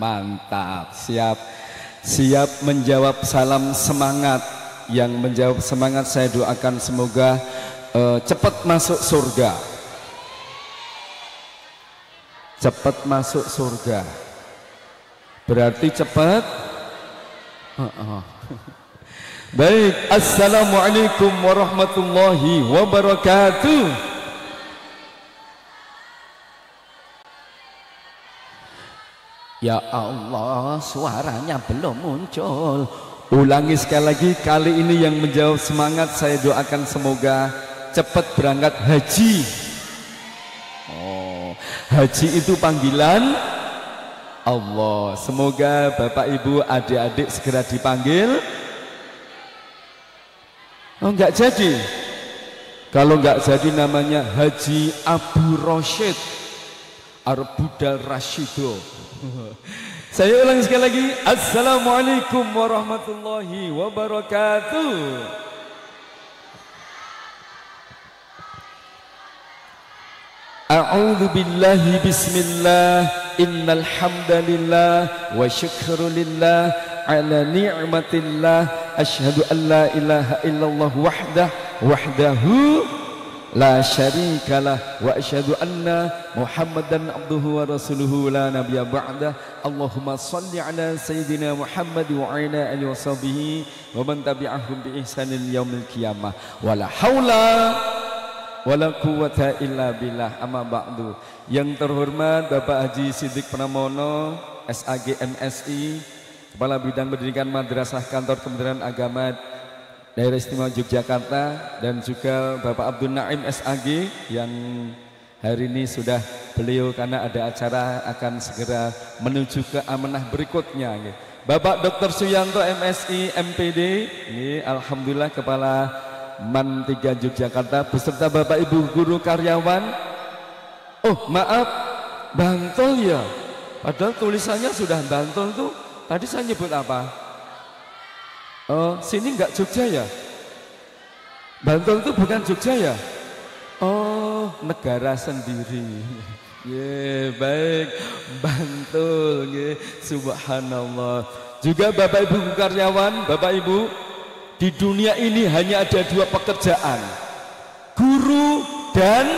mantap, siap. Siap menjawab salam semangat. Yang menjawab semangat saya doakan semoga cepat masuk surga. Cepat masuk surga. Berarti cepat. Baik, assalamualaikum warahmatullahi wabarakatuh. Ya Allah, suaranya belum muncul. Ulangi sekali lagi, kali ini yang menjawab semangat saya doakan semoga cepat berangkat haji. Oh, haji itu panggilan Allah. Semoga Bapak Ibu adik-adik segera dipanggil. Oh, enggak jadi. Kalau enggak jadi namanya Haji Abu Rosyid Arbudal Rashido. Saya ulang sekali lagi, assalamualaikum warahmatullahi wabarakatuh. A'udzu billahi bismillah, innal hamdalillah wa syukrulillah ala ni'matillah, asyhadu an la ilaha illallah wahdahu la syarikalah wa asyhadu anna Muhammadan abduhu wa rasuluhu la nabiyya ba'dah. Allahumma salli ala sayyidina Muhammad wa ala alihi wa sahbihi wa man tabi'ahum bi ihsanin yaumil qiyamah. Wala haula wala quwwata illa billah, amma ba'du. Yang terhormat Bapak Haji Siddiq Pramono, SAG MSI, Kepala Bidang Pendidikan Madrasah Kantor Kementerian Agama Daerah Istimewa Yogyakarta, dan juga Bapak Abdul Naim SAG yang hari ini sudah beliau karena ada acara akan segera menuju ke amanah berikutnya. Bapak Dr. Suyanto MSI MPD, ini alhamdulillah Kepala MAN 3 Yogyakarta beserta Bapak Ibu guru karyawan. Oh maaf, Bantul ya, padahal tulisannya sudah Bantul tuh. Tadi saya nyebut apa? Oh, sini enggak Jogja ya? Bantul itu bukan Jogja ya? Oh, negara sendiri. Baik, Bantul, subhanallah. Juga Bapak Ibu karyawan, Bapak Ibu, di dunia ini hanya ada 2 pekerjaan, guru dan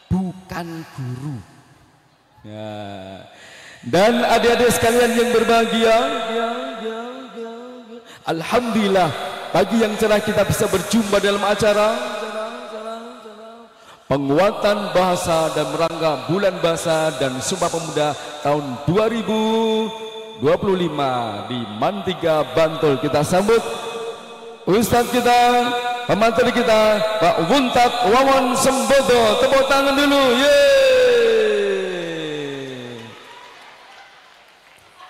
bukan guru. Ya. Dan adik-adik sekalian yang berbahagia, alhamdulillah pagi yang cerah kita bisa berjumpa dalam acara penguatan bahasa dan merangka bulan bahasa dan Sumpah Pemuda tahun 2025 di MAN 3 Bantul. Kita sambut Ustadz kita, pemateri kita, Pak Wuntat Wawan Sembodo. Tepuk tangan dulu.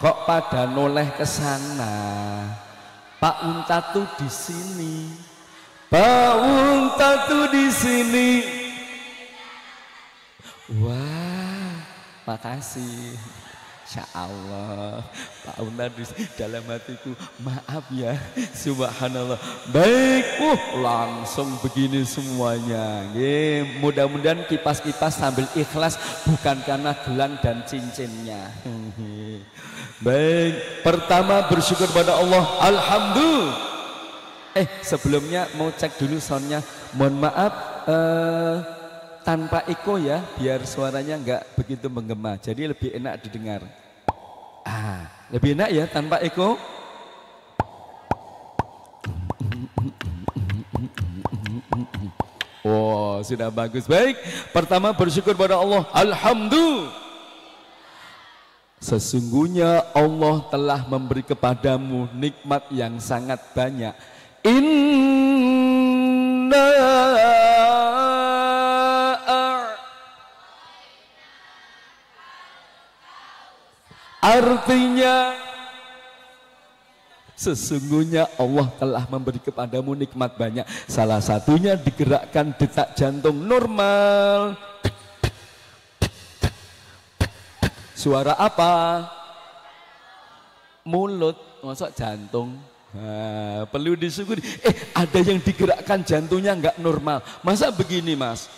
Kok pada noleh ke sana? Pak Untat tuh di sini. Pak Untat tuh di sini. Wah, makasih. Insya Allah Pak Untat dalam hatiku, maaf ya, subhanallah. Baik, langsung begini semuanya. Mudah-mudahan kipas-kipas sambil ikhlas, bukan karena gelang dan cincinnya. Baik, pertama bersyukur pada Allah, alhamdulillah. Sebelumnya mau cek dulu soundnya. Mohon maaf, tanpa eko ya, biar suaranya enggak begitu menggema, jadi lebih enak didengar. Lebih enak ya tanpa eko. Oh, sudah bagus. Baik, pertama bersyukur pada Allah, alhamdulillah. Sesungguhnya Allah telah memberi kepadamu nikmat yang sangat banyak. Artinya sesungguhnya Allah telah memberi kepadamu nikmat banyak. Salah satunya digerakkan detak jantung normal. Suara apa? Mulut, masuk jantung. Perlu disyukuri. Ada yang digerakkan jantungnya nggak normal. Masa begini mas?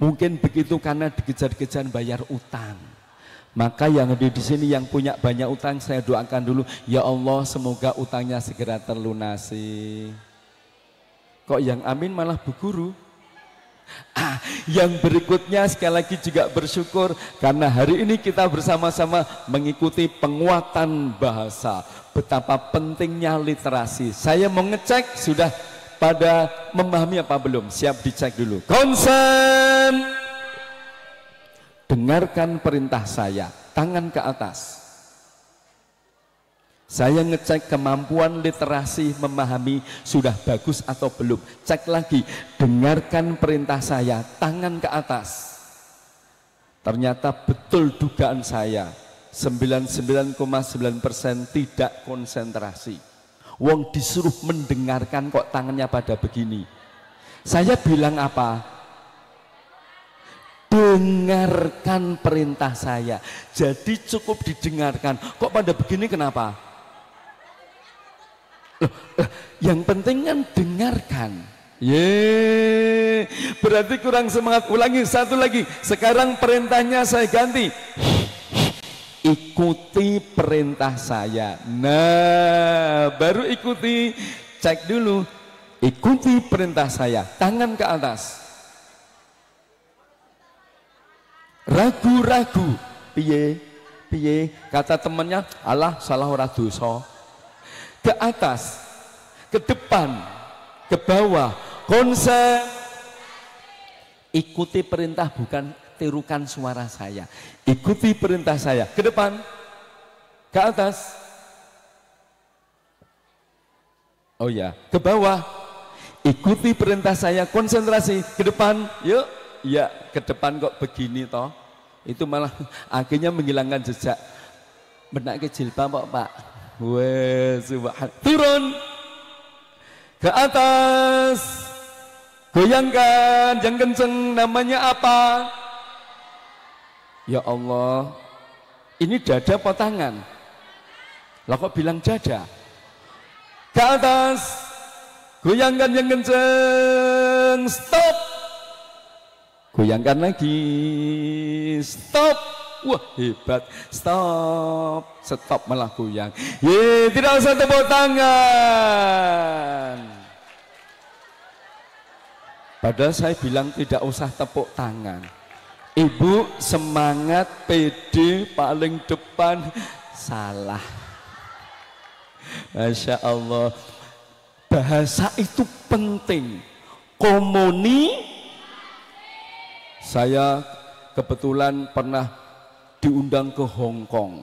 Mungkin begitu karena dikejar-kejar bayar utang. Maka yang ada di sini yang punya banyak utang, saya doakan dulu, ya Allah semoga utangnya segera terlunasi. Kok yang amin malah Bu Guru? Yang berikutnya sekali lagi juga bersyukur karena hari ini kita bersama-sama mengikuti penguatan bahasa. Betapa pentingnya literasi. Saya mau ngecek sudah pada memahami apa belum? Siap dicek dulu. Konsen. Dengarkan perintah saya, tangan ke atas. Saya ngecek kemampuan literasi memahami sudah bagus atau belum. Cek lagi, dengarkan perintah saya, tangan ke atas. Ternyata betul dugaan saya, 99,9% tidak konsentrasi. Wong disuruh mendengarkan kok tangannya pada begini. Saya bilang apa? Dengarkan perintah saya. Jadi cukup didengarkan. Kok pada begini kenapa? Yang penting kan dengarkan. Berarti kurang semangat. Ulangi satu lagi. Sekarang perintahnya saya ganti. Ikuti perintah saya. Nah, baru ikuti. Cek dulu. Ikuti perintah saya. Tangan ke atas. Ragu-ragu. Piye? Piye? Kata temannya, alah salah ora dosa. Ke atas, ke depan, ke bawah, konsen. Ikuti perintah, bukan tirukan suara saya. Ikuti perintah saya, ke depan, ke atas. Oh ya, ke bawah. Ikuti perintah saya, konsentrasi, ke depan. Yuk, ya ke depan kok begini toh. Itu malah akhirnya menghilangkan jejak. Benak ke jilbab Pak. Wah, subhan. Turun ke atas, goyangkan yang kenceng. Namanya apa? Ya Allah, ini dada apa tangan? Lah kok bilang dada? Ke atas, goyangkan yang kenceng. Stop. Goyangkan lagi. Stop. Wah hebat, stop, stop malah goyang. Tidak usah tepuk tangan. Padahal saya bilang tidak usah tepuk tangan. Ibu semangat, pede, paling depan. Salah. Masya Allah. Bahasa itu penting. Saya kebetulan pernah diundang ke Hong Kong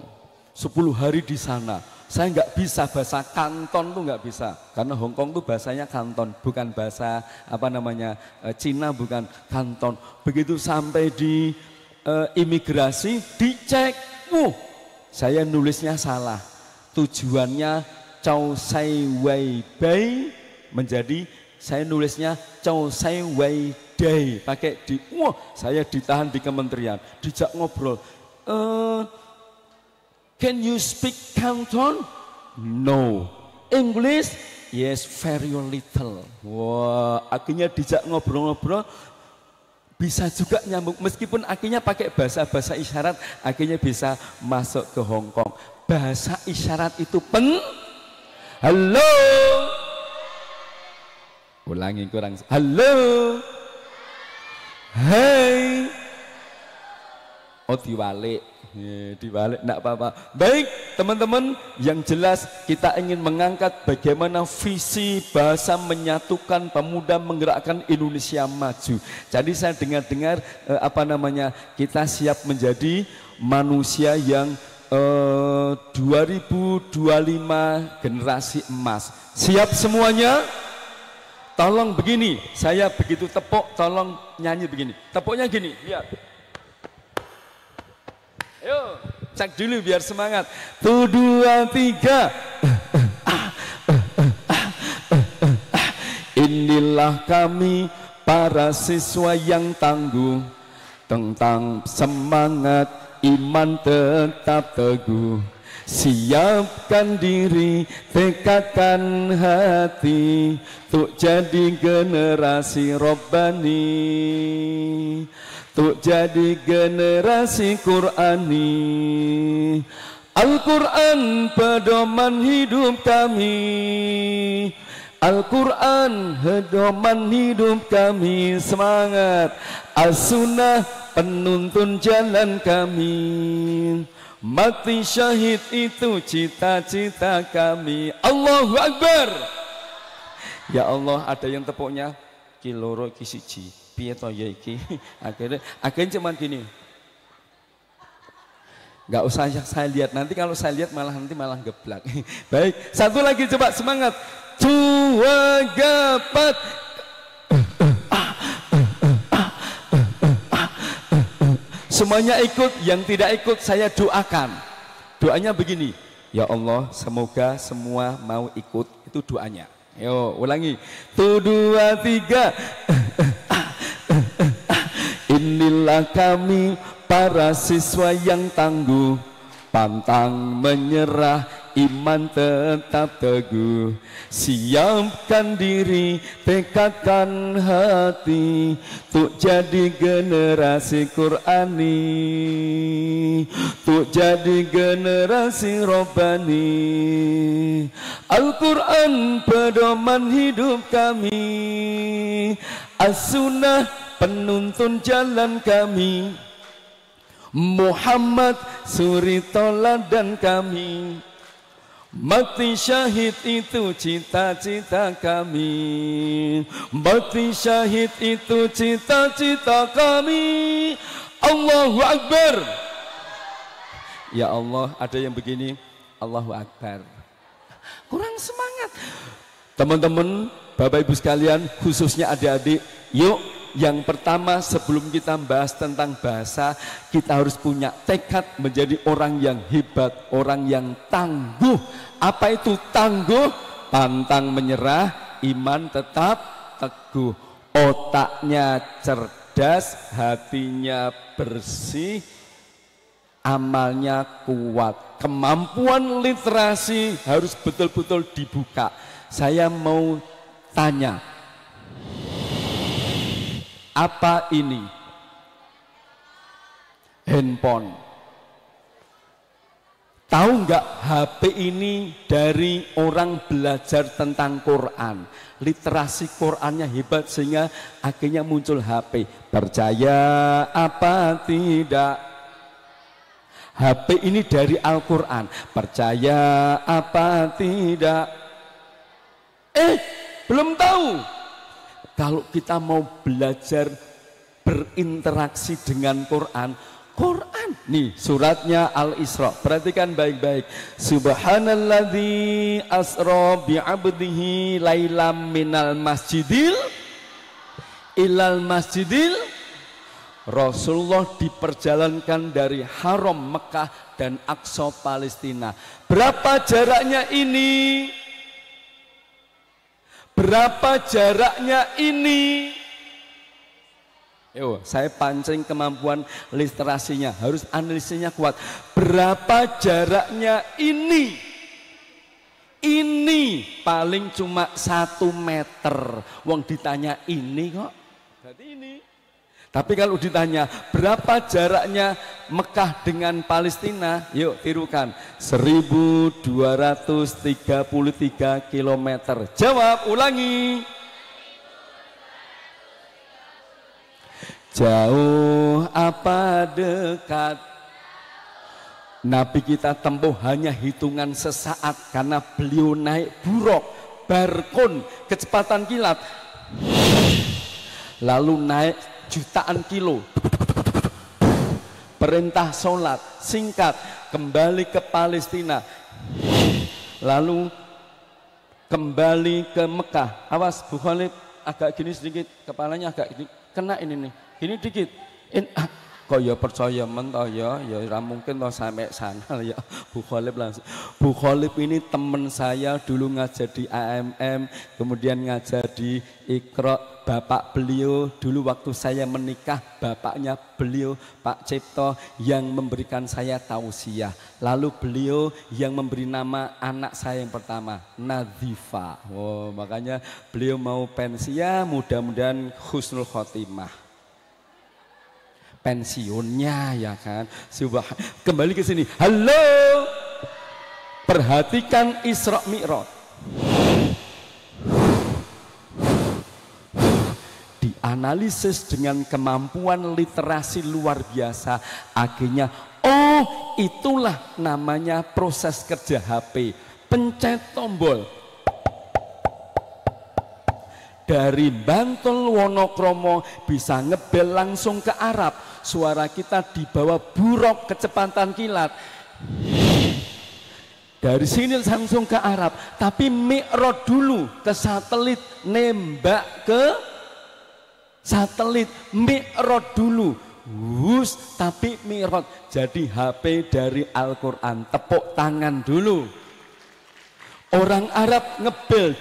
10 hari di sana. Saya nggak bisa bahasa Kanton tuh nggak bisa karena Hong Kong tuh bahasanya Kanton, bukan bahasa apa namanya Cina, bukan Kanton. Begitu sampai di imigrasi dicek, saya nulisnya salah. Tujuannya Chow Sai Wei Bei menjadi saya nulisnya Chow Sai Wei Dai, pakai di. Saya ditahan di kementerian, dijak ngobrol. Can you speak Canton? No. English? Yes, very little. Wah, akhirnya dijak ngobrol-ngobrol, bisa juga nyambung. Meskipun akhirnya pakai bahasa isyarat, akhirnya bisa masuk ke Hong Kong. Bahasa isyarat itu Halo. Ulangi kurang. Halo. Hai. Oh diwalik, diwalik, enggak apa-apa. Baik teman-teman, yang jelas kita ingin mengangkat bagaimana visi bahasa menyatukan pemuda menggerakkan Indonesia maju. Jadi saya dengar-dengar kita siap menjadi manusia yang 2025 generasi emas. Siap semuanya? Tolong begini, saya begitu tepuk, tolong nyanyi begini. Tepuknya gini, lihat. Ayo, cek dulu biar semangat. 1, 2, 3. Inilah kami para siswa yang tangguh, tentang semangat iman tetap teguh. Siapkan diri, tekadkan hati, untuk jadi generasi Robbani. Untuk jadi generasi Qur'ani. Al-Quran pedoman hidup kami, Al-Quran pedoman hidup kami. Semangat. As-Sunnah penuntun jalan kami. Mati syahid itu cita-cita kami. Allahu Akbar. Ya Allah, ada yang tepuknya kiloro iki siji. Piye to ya iki? Akhirnya cuman gini. Gak usah saya lihat, nanti kalau saya lihat nanti malah geblak. Baik, satu lagi coba semangat. 2 gapat. Semuanya ikut, yang tidak ikut saya doakan. Doanya begini, ya Allah semoga semua mau ikut, itu doanya. Yo ulangi, 1, 2, 3. Inilah kami para siswa yang tangguh, pantang menyerah, iman tetap teguh. Siapkan diri, tekadkan hati, untuk jadi generasi Qur'ani, untuk jadi generasi Rabbani. Al-Quran pedoman hidup kami, As-Sunnah penuntun jalan kami. Muhammad suri toladan kami. Mati syahid itu cita-cita kami. Mati syahid itu cita-cita kami. Allahu Akbar. Ya Allah, ada yang begini, Allahu Akbar. Kurang semangat. Teman-teman, Bapak Ibu sekalian, khususnya adik-adik, yuk. Yang pertama, sebelum kita membahas tentang bahasa, kita harus punya tekad menjadi orang yang hebat, orang yang tangguh. Apa itu tangguh? Pantang menyerah, iman tetap teguh. Otaknya cerdas, hatinya bersih, amalnya kuat. Kemampuan literasi harus betul-betul dibuka. Saya mau tanya, apa ini? Handphone. Tahu nggak HP ini dari orang belajar tentang Quran. Literasi Qurannya hebat sehingga akhirnya muncul HP. Percaya apa tidak? HP ini dari Al-Quran. Percaya apa tidak? Belum tahu. Kalau kita mau belajar berinteraksi dengan Quran, nih suratnya Al-Isra, perhatikan baik-baik. Subhanalladzi asra bi'abdihi lailam minal masjidil ilal masjidil. Rasulullah diperjalankan dari Haram Mekah dan Aqsa Palestina. Berapa jaraknya ini? Berapa jaraknya ini? Yo, saya pancing kemampuan literasinya, harus analisisnya kuat. Berapa jaraknya ini? Ini paling cuma 1 meter. Wong ditanya ini kok, berarti ini. Tapi kalau ditanya berapa jaraknya Mekah dengan Palestina, yuk tirukan, 1233 km. Jawab, ulangi. Jauh apa dekat? Nabi kita tempuh hanya hitungan sesaat karena beliau naik buruk, barkon, kecepatan kilat. Lalu naik jutaan kilo. Perintah sholat singkat, kembali ke Palestina, lalu kembali ke Mekah. Awas Bu Khalid, agak gini sedikit, kepalanya agak gini, kena ini nih, gini dikit. Kok ya percaya mentah ya mungkin toh sampai sana ya Bu Khalid langsung. Bu Khalid ini teman saya dulu ngajar di AMM, kemudian ngajar di Iqra. Bapak beliau dulu waktu saya menikah, bapaknya beliau Pak Cipto yang memberikan saya tausiah. Lalu beliau yang memberi nama anak saya yang pertama, Nazifa. Oh, makanya beliau mau pensiun, mudah-mudahan husnul khotimah. pensiunnya, ya kan. Kembali ke sini. Halo, perhatikan Isra Mi'raj. Dianalisis dengan kemampuan literasi luar biasa, akhirnya oh itulah namanya proses kerja HP. Pencet tombol dari Bantul Wonokromo bisa ngebel langsung ke Arab. Suara kita dibawa buruk kecepatan kilat. Dari sini langsung ke Arab, tapi Mi'raj dulu ke satelit, nembak ke satelit, Mi'raj dulu. Tapi Mi'raj jadi HP dari Al-Quran. Tepuk tangan dulu. Orang Arab ngebel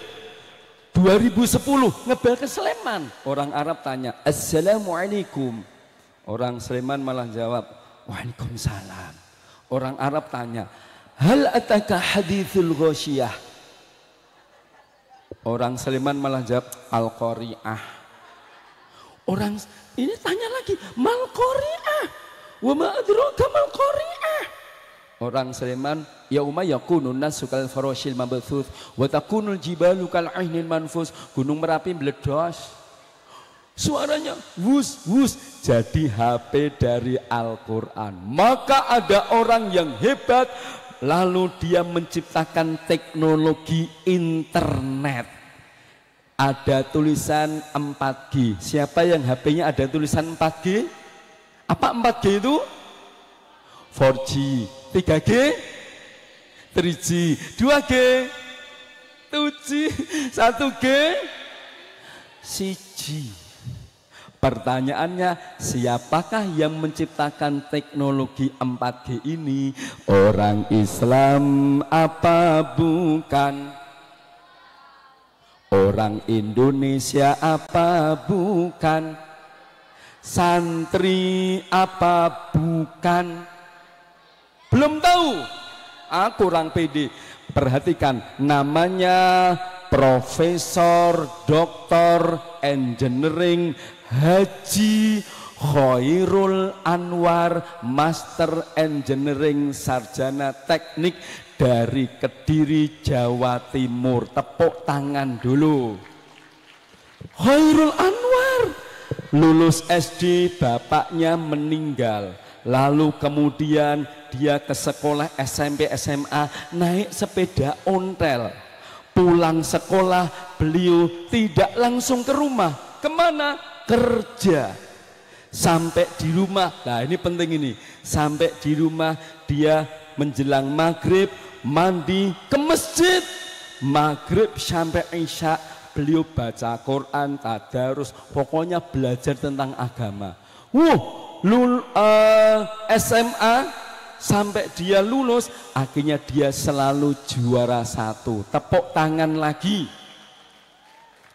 2010, ngebel ke Sleman. Orang Arab tanya, Assalamualaikum. Orang Sleman malah jawab, Waalaikumsalam. Orang Arab tanya, hal ataka hadithul ghasyiyah. Orang Sleman malah jawab, Al-Qari'ah. Orang ini tanya lagi, mal qari'ah? Wa ma adraka mal qari'ah? Orang Sleman, yauma yakunun nasu kal farashil mabthuth wa takunul jibalu kal ainil manfus. Gunung Merapi meledos. Suaranya wus wus, jadi HP dari Al-Qur'an. Maka ada orang yang hebat, lalu dia menciptakan teknologi internet. Ada tulisan 4G. Siapa yang HP-nya ada tulisan 4G? Apa 4G itu? 4G, 3G, 3G, 2G, 2G, 1G, CG. Pertanyaannya, siapakah yang menciptakan teknologi 4G ini? Orang Islam apa bukan? Orang Indonesia apa bukan? Santri apa bukan? Belum tahu? Kurang pede. Perhatikan, namanya Profesor Doktor Engineering Haji Khairul Anwar, Master Engineering Sarjana Teknik dari Kediri, Jawa Timur. Tepuk tangan dulu. Khairul Anwar lulus SD, bapaknya meninggal. Lalu kemudian dia ke sekolah SMP SMA naik sepeda ontel. Pulang sekolah beliau tidak langsung ke rumah. Kemana? Kerja. Sampai di rumah, nah ini penting ini. Sampai di rumah dia menjelang maghrib mandi ke masjid. Maghrib sampai isya beliau baca Quran, tadarus, pokoknya belajar tentang agama. SMA sampai dia lulus, akhirnya dia selalu juara 1. Tepuk tangan lagi.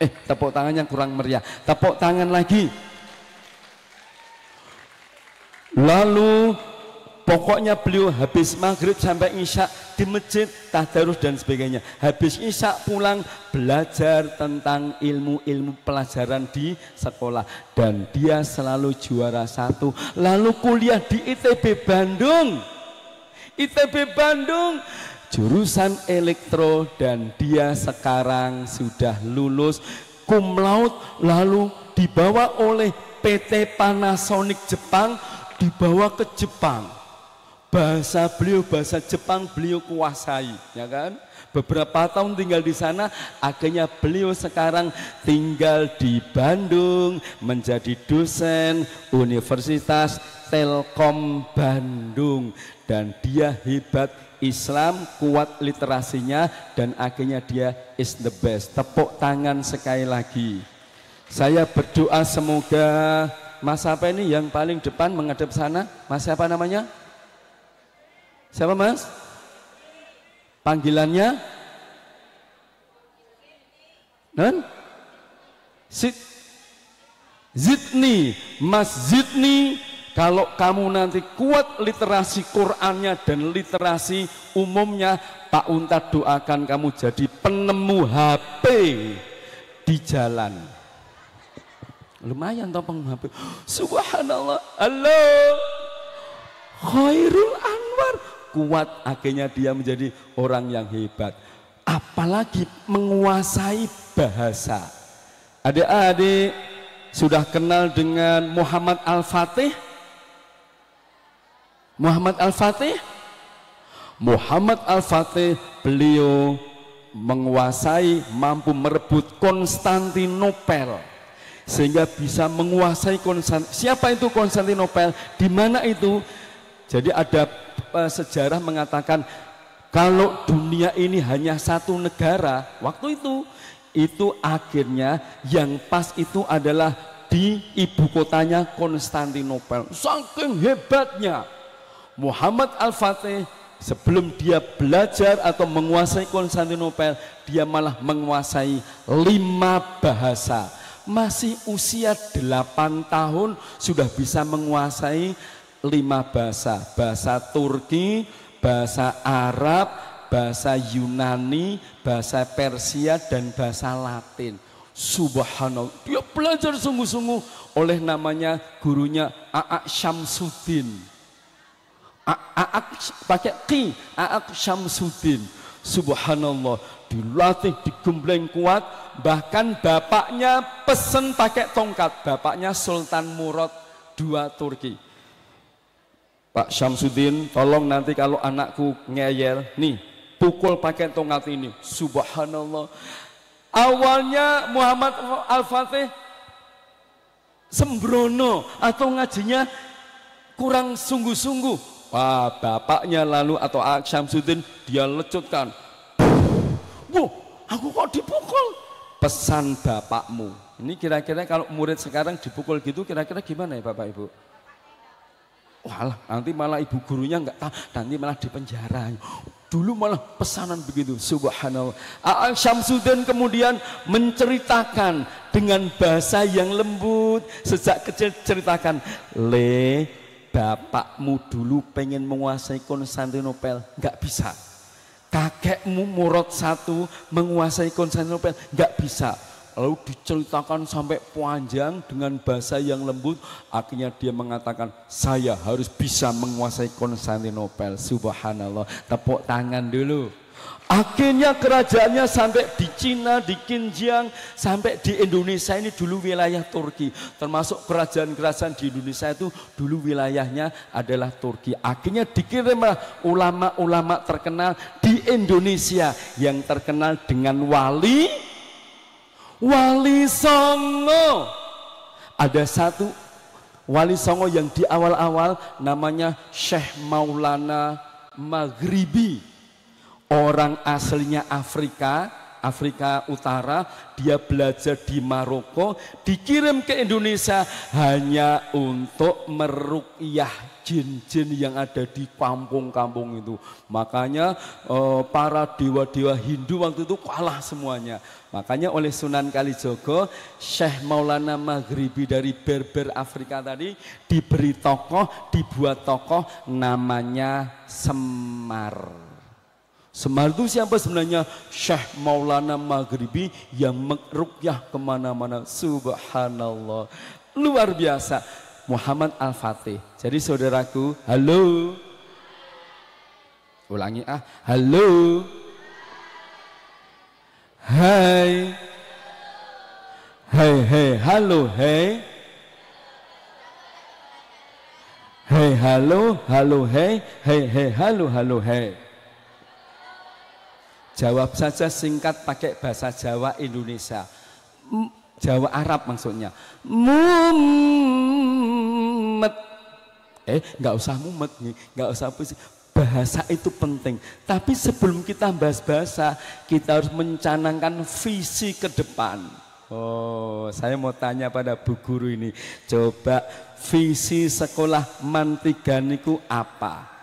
Tepuk tangannya kurang meriah. Tepuk tangan lagi. Lalu pokoknya beliau habis maghrib sampai isya di masjid, tadarus dan sebagainya. Habis isya pulang belajar tentang ilmu-ilmu pelajaran di sekolah. Dan dia selalu juara 1. Lalu kuliah di ITB Bandung. ITB Bandung jurusan elektro, dan dia sekarang sudah lulus cum laude. Lalu dibawa oleh PT Panasonic Jepang, dibawa ke Jepang. Bahasa beliau bahasa Jepang beliau kuasai, ya kan? Beberapa tahun tinggal di sana, akhirnya beliau sekarang tinggal di Bandung menjadi dosen Universitas Telkom Bandung. Dan dia hebat, Islam, kuat literasinya, dan akhirnya dia is the best. Tepuk tangan sekali lagi. Saya berdoa semoga Mas apa ini yang paling depan menghadap sana? Mas siapa namanya? Siapa Mas? Panggilannya? Dan? Zidni, Mas Zidni. Kalau kamu nanti kuat literasi Qur'annya dan literasi umumnya, Pak Unta doakan kamu jadi penemu HP di jalan. lumayan toh HP. Subhanallah. Halo. Khairul Anwar. Kuat akhirnya dia menjadi orang yang hebat. Apalagi menguasai bahasa. Adik-adik sudah kenal dengan Muhammad Al-Fatih? Muhammad Al-Fatih? Muhammad Al-Fatih beliau menguasai, mampu merebut Konstantinopel sehingga bisa menguasai siapa itu Konstantinopel, di mana itu? Jadi ada sejarah mengatakan kalau dunia ini hanya satu negara waktu itu akhirnya yang pas itu adalah di ibu kotanya Konstantinopel. Saking hebatnya Muhammad Al-Fatih, sebelum dia belajar atau menguasai Konstantinopel, dia malah menguasai 5 bahasa. Masih usia 8 tahun sudah bisa menguasai 5 bahasa. Bahasa Turki, bahasa Arab, bahasa Yunani, bahasa Persia, dan bahasa Latin. Subhanallah, dia belajar sungguh-sungguh oleh namanya gurunya A'ak Syamsuddin. Pakai ki, A'ak Syamsuddin. Subhanallah, dilatih, digembleng kuat. Bahkan bapaknya pesen pakai tongkat. Bapaknya Sultan Murad II Turki. Pak Syamsuddin, tolong nanti kalau anakku ngeyel, nih pukul pakai tongkat ini. Subhanallah. Awalnya Muhammad Al-Fatih sembrono atau ngajinya kurang sungguh-sungguh. Wah, bapaknya lalu atau A'ak Syamsuddin dia lecutkan. Wah, aku kok dipukul? Pesan bapakmu. Ini kira-kira kalau murid sekarang dipukul gitu kira-kira gimana ya Bapak Ibu? Walah, nanti malah ibu gurunya nggak tahu, nanti malah dipenjara. Dulu malah pesanan begitu. Subhanallah. A'ak Syamsuddin kemudian menceritakan dengan bahasa yang lembut. Sejak kecil ceritakan, bapakmu dulu pengen menguasai Konstantinopel, nggak bisa. Kakekmu Murad I menguasai Konstantinopel, nggak bisa. Lalu diceritakan sampai panjang dengan bahasa yang lembut. Akhirnya dia mengatakan, saya harus bisa menguasai Konstantinopel. Subhanallah. Tepuk tangan dulu. Akhirnya kerajaannya sampai di Cina, di Xinjiang, sampai di Indonesia. Ini dulu wilayah Turki. Termasuk kerajaan-kerajaan di Indonesia itu dulu wilayahnya adalah Turki. Akhirnya dikirimlah ulama-ulama terkenal di Indonesia yang terkenal dengan Wali Songo. Ada satu Wali Songo yang di awal-awal namanya Syekh Maulana Maghribi. Orang aslinya Afrika Utara, dia belajar di Maroko, dikirim ke Indonesia hanya untuk meruqyah jin-jin yang ada di kampung-kampung itu. Makanya para dewa-dewa Hindu waktu itu kalah semuanya. Makanya oleh Sunan Kalijogo, Syekh Maulana Maghribi dari Berber Afrika tadi diberi tokoh, dibuat tokoh namanya Semar. Semar itu siapa sebenarnya? Syekh Maulana Maghribi yang meruqyah kemana-mana. Subhanallah, luar biasa. Muhammad Al-Fatih. Jadi saudaraku, halo. Ulangi halo. Hai. Hai, halo, hai. Hai, halo, hai. Hai, halo, hai. Jawab saja singkat pakai bahasa Jawa Indonesia. Jawa Arab maksudnya. Mumet. Nggak usah mumet nih, nggak usah pusing. Bahasa itu penting. Tapi sebelum kita bahas bahasa, kita harus mencanangkan visi ke depan. Oh, saya mau tanya pada Bu Guru ini. Coba visi sekolah Mantiga niku apa?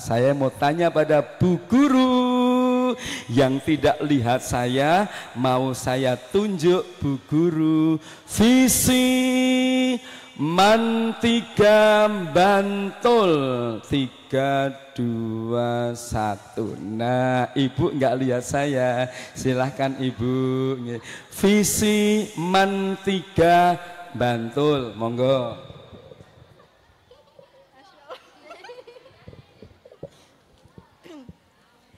Saya mau tanya pada Bu Guru yang tidak lihat saya, mau saya tunjuk Bu Guru visi Mantiga Bantul 3, 2, 1. Nah, Ibu nggak lihat saya, silahkan Ibu. Visi Mantiga Bantul, monggo.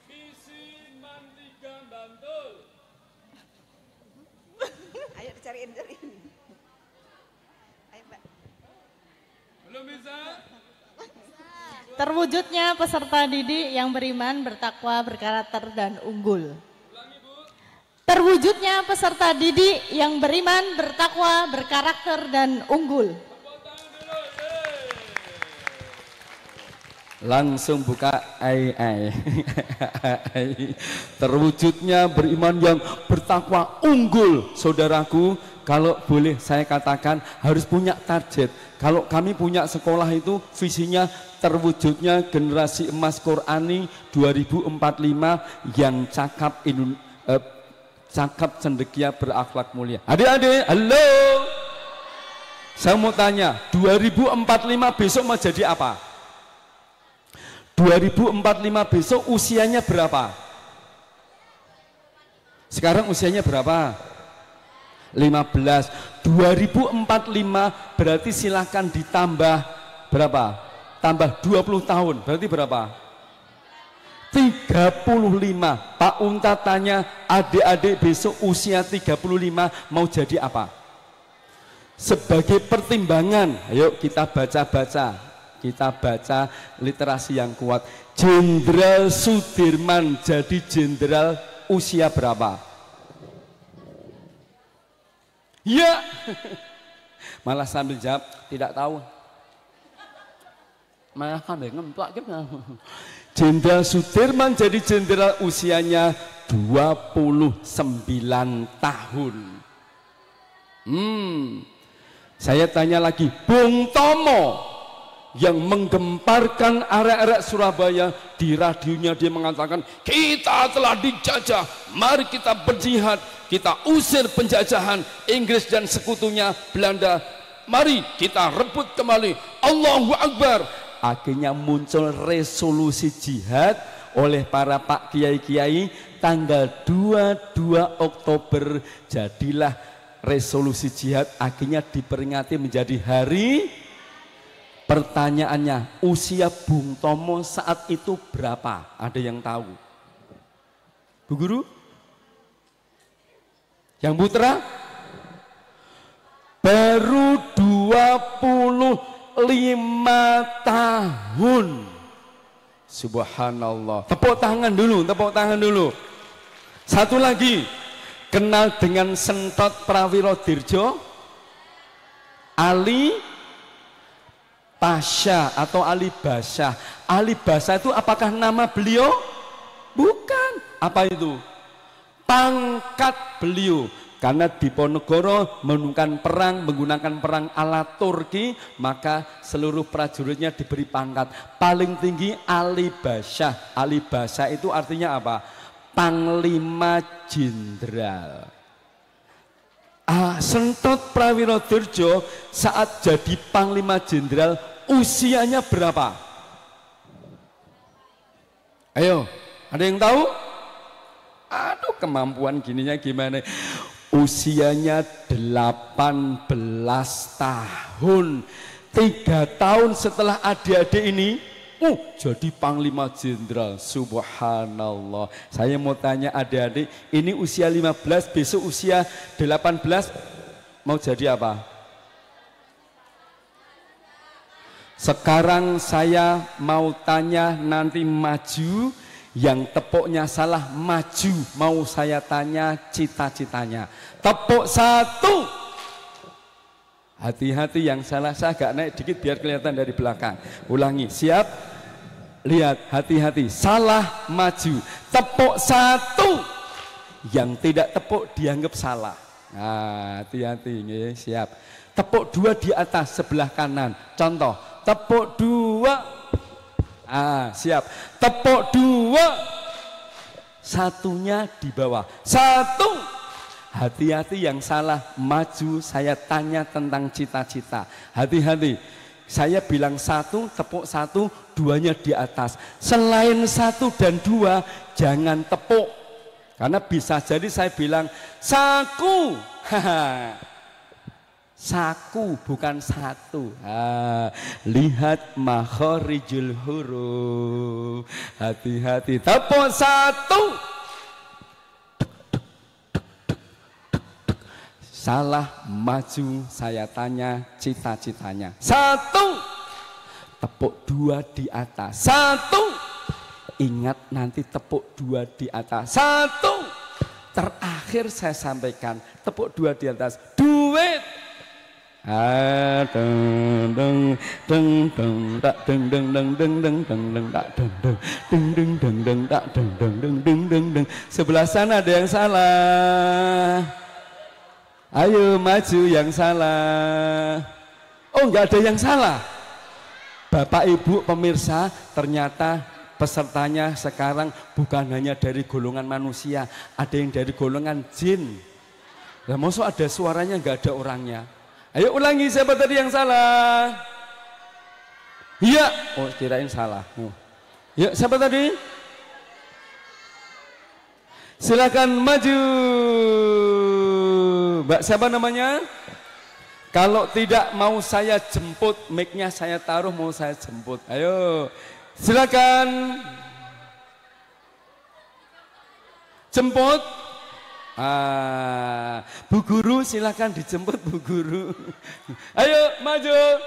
Visi Mantiga Bantul. Ayo dicariin. Ayo, Mbak. Belum bisa? Terwujudnya peserta didik yang beriman, bertakwa, berkarakter, dan unggul. Terwujudnya peserta didik yang beriman, bertakwa, berkarakter, dan unggul. Langsung buka ai. Terwujudnya beriman yang bertakwa unggul. Saudaraku, kalau boleh saya katakan harus punya target. Kalau kami punya sekolah itu visinya terwujudnya generasi emas Qurani 2045 yang cakap cendekia berakhlak mulia. Adik-adik, halo. Saya mau tanya, 2045 besok mau jadi apa? 2045 besok usianya berapa? Sekarang usianya berapa? 15. 2045 berarti silakan ditambah berapa? Tambah 20 tahun, berarti berapa? 35. Pak Unta tanya, adik-adik besok usia 35 mau jadi apa? Sebagai pertimbangan, ayo kita baca-baca. Kita baca literasi yang kuat. Jenderal Sudirman jadi jenderal usia berapa? Ya. Malah sambil jawab tidak tahu. Malah sambil ngemplak gitu. Jenderal Sudirman jadi jenderal usianya 29 tahun. Saya tanya lagi, Bung Tomo yang menggemparkan arek-arek Surabaya, di radionya dia mengatakan kita telah dijajah, mari kita berjihad, kita usir penjajahan Inggris dan sekutunya Belanda, mari kita rebut kembali, Allahu Akbar. Akhirnya muncul resolusi jihad oleh para pak kiai-kiai tanggal 22 Oktober, jadilah resolusi jihad, akhirnya diperingati menjadi hari. Pertanyaannya, usia Bung Tomo saat itu berapa? Ada yang tahu? Bu Guru? Yang putra? Baru 25 tahun. Subhanallah. Tepuk tangan dulu, tepuk tangan dulu. Satu lagi, kenal dengan Sentot Prawiro Dirjo? Ali Pasha atau Ali Basha. Ali Basha itu apakah nama beliau? Bukan. Apa itu? Pangkat beliau. Karena Diponegoro menggunakan perang ala Turki, maka seluruh prajuritnya diberi pangkat. Paling tinggi Ali Basha. Ali Basha itu artinya apa? Panglima Jenderal. Sentot Prawiro Dirjo saat jadi Panglima Jenderal usianya berapa? Ayo, ada yang tahu? Aduh, kemampuan gininya gimana? Usianya 18 tahun. 3 tahun setelah adik-adik ini jadi Panglima Jenderal. Subhanallah. Saya mau tanya adik-adik, ini usia 15, besok usia 18 mau jadi apa? Sekarang saya mau tanya, nanti maju, yang tepuknya salah maju, mau saya tanya cita-citanya. Tepuk 1. Hati-hati yang salah, saya agak naik dikit biar kelihatan dari belakang. Ulangi, siap? Lihat, hati-hati, salah maju. Tepuk 1. Yang tidak tepuk dianggap salah. Nah, hati-hati, siap. Tepuk 2 di atas sebelah kanan. Contoh, tepuk 2. Siap. Tepuk 2. Satunya di bawah. 1. Hati-hati yang salah maju, saya tanya tentang cita-cita. Hati-hati, saya bilang 1, tepuk 1, 2-nya di atas. Selain 1 dan 2 jangan tepuk, karena bisa jadi saya bilang saku, Saku bukan satu. Lihat makhorijul huruf. Hati-hati. Tepuk satu. Salah maju, saya tanya cita-citanya. Satu. Tepuk dua di atas. Satu. Ingat nanti tepuk dua di atas. Satu. Terakhir saya sampaikan tepuk dua di atas. Duit. Deng deng deng deng tak deng deng deng deng deng deng deng tak deng deng deng deng deng deng tak deng deng deng deng deng deng. Sebelah sana ada yang salah. Ayo maju yang salah. Oh, enggak ada yang salah. Bapak Ibu pemirsa, ternyata pesertanya sekarang bukan hanya dari golongan manusia, ada yang dari golongan jin. Lah maksud ada suaranya enggak ada orangnya. Ayo ulangi, siapa tadi yang salah? Iya. Oh, kirain salah. Ya, siapa tadi? Silakan maju. Mbak siapa namanya? Kalau tidak mau saya jemput, mic-nya saya taruh, mau saya jemput. Ayo, silakan. Jemput. Bu Guru silakan dijemput Bu Guru. Ayo maju.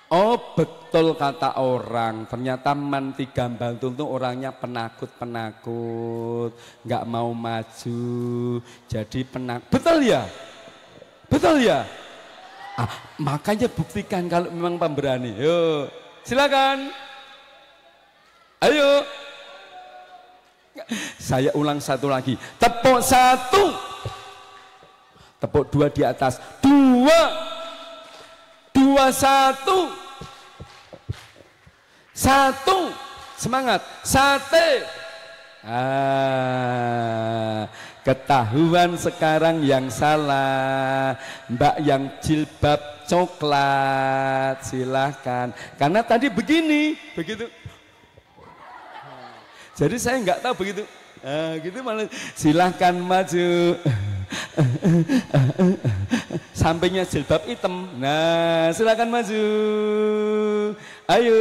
Oh betul kata orang, ternyata Manti Gambantul itu orangnya penakut-penakut, nggak mau maju, jadi penakut. Betul ya? Betul ya? Makanya buktikan kalau memang pemberani. Yuk, silakan. Ayo. Saya ulang satu lagi. Tepuk satu. Tepuk dua di atas. Dua. Dua satu. Satu. Semangat. Sate. Ketahuan sekarang yang salah. Mbak yang jilbab coklat. Silahkan. Karena tadi begini. Begitu. Jadi saya nggak tahu begitu, gitu malah silahkan maju, sampingnya jilbab hitam, nah silahkan maju, ayo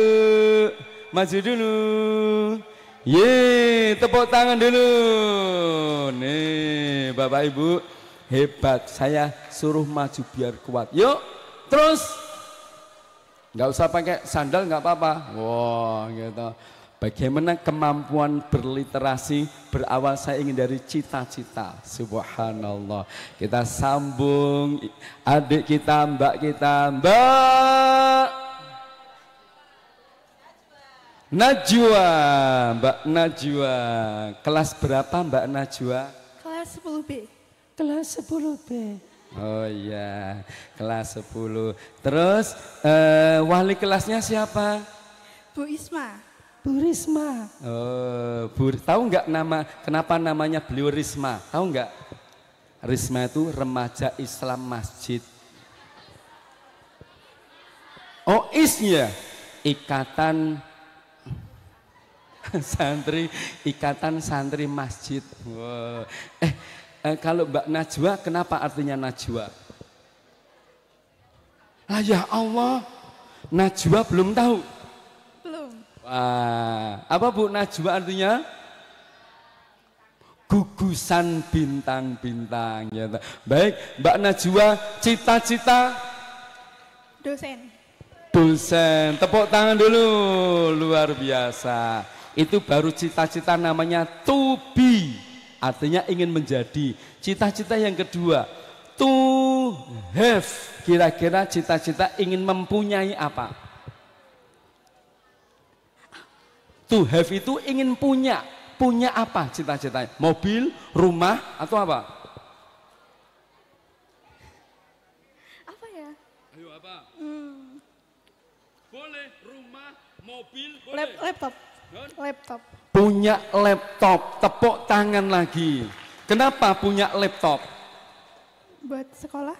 maju dulu, tepuk tangan dulu, nih Bapak Ibu hebat, saya suruh maju biar kuat, yuk terus, nggak usah pakai sandal nggak apa-apa, wah gitu. Bagaimana kemampuan berliterasi berawal saya ingin dari cita-cita. Subhanallah. Kita sambung adik kita, mbak kita, Mbak Najwa. Mbak Najwa. Kelas berapa Mbak Najwa? Kelas 10B. Kelas 10B. Oh iya, kelas 10. Terus wali kelasnya siapa? Bu Isma. Bu Risma. Oh, tahu nggak kenapa namanya beliau Risma? Tahu nggak? Risma itu remaja Islam masjid. Oh, isnya ikatan santri masjid. Wow. Kalau Mbak Najwa, kenapa artinya Najwa? Ya Allah, Najwa belum tahu. Apa Bu Najwa artinya? Gugusan bintang-bintang. Ya. Baik, Mbak Najwa, cita-cita? Dosen. Dosen, tepuk tangan dulu, luar biasa. Itu baru cita-cita namanya to be, artinya ingin menjadi. Cita-cita yang kedua, to have, kira-kira cita-cita ingin mempunyai apa? To have itu ingin punya apa cita-citanya? Mobil, rumah, atau apa? Apa ya? Ayo apa? Boleh rumah, mobil, boleh. Laptop. Punya laptop, tepuk tangan lagi. Kenapa punya laptop? Buat sekolah.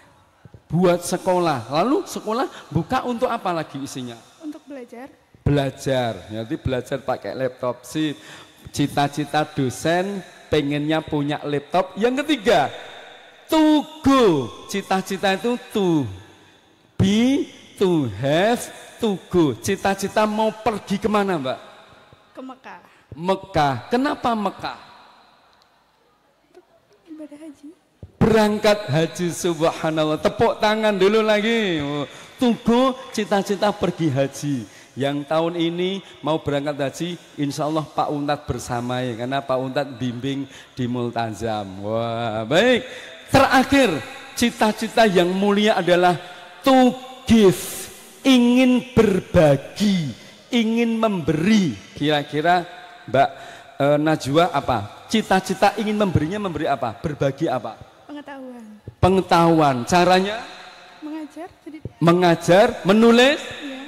Buat sekolah. Lalu sekolah buka untuk apa lagi isinya? Untuk belajar. Nanti belajar pakai laptop sih. Cita-cita dosen pengennya punya laptop. Yang ketiga, To go, cita-cita itu to be, to have, to go. Cita-cita mau pergi kemana Mbak? Ke Mekah. Mekah. Kenapa Mekah? Ibadah haji. Berangkat haji, subhanallah. Tepuk tangan dulu lagi. To go, cita-cita pergi haji. Yang tahun ini mau berangkat haji, insya Allah Pak Untat bersama ya, karena Pak Untat bimbing di Multazam. Wah, baik. Terakhir, cita-cita yang mulia adalah to give, ingin berbagi, ingin memberi. Kira-kira Mbak Najwa apa? Cita-cita ingin memberinya memberi apa? Berbagi apa? Pengetahuan. Pengetahuan. Caranya? Mengajar. Jadi, mengajar, menulis ya.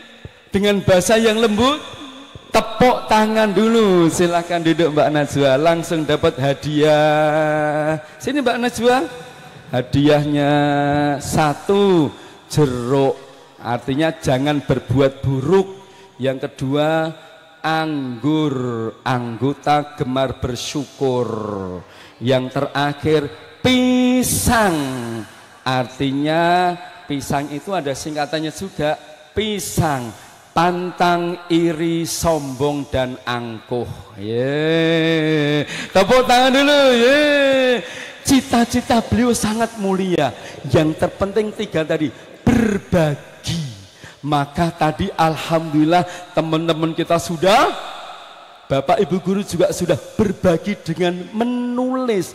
dengan bahasa yang lembut. Tepuk tangan dulu. Silakan duduk Mbak Najwa, langsung dapat hadiah. Sini Mbak Najwa. Hadiahnya 1 jeruk, artinya jangan berbuat buruk. Yang kedua, anggur, anggota gemar bersyukur. Yang terakhir, pisang, artinya pisang itu ada singkatannya juga, pisang, pantang, iri, sombong, dan angkuh. Yeay, tepuk tangan dulu. Yeay. Cita-cita beliau sangat mulia. Yang terpenting 3 tadi, berbagi. Maka tadi alhamdulillah teman-teman kita sudah, Bapak Ibu guru juga sudah berbagi dengan menulis,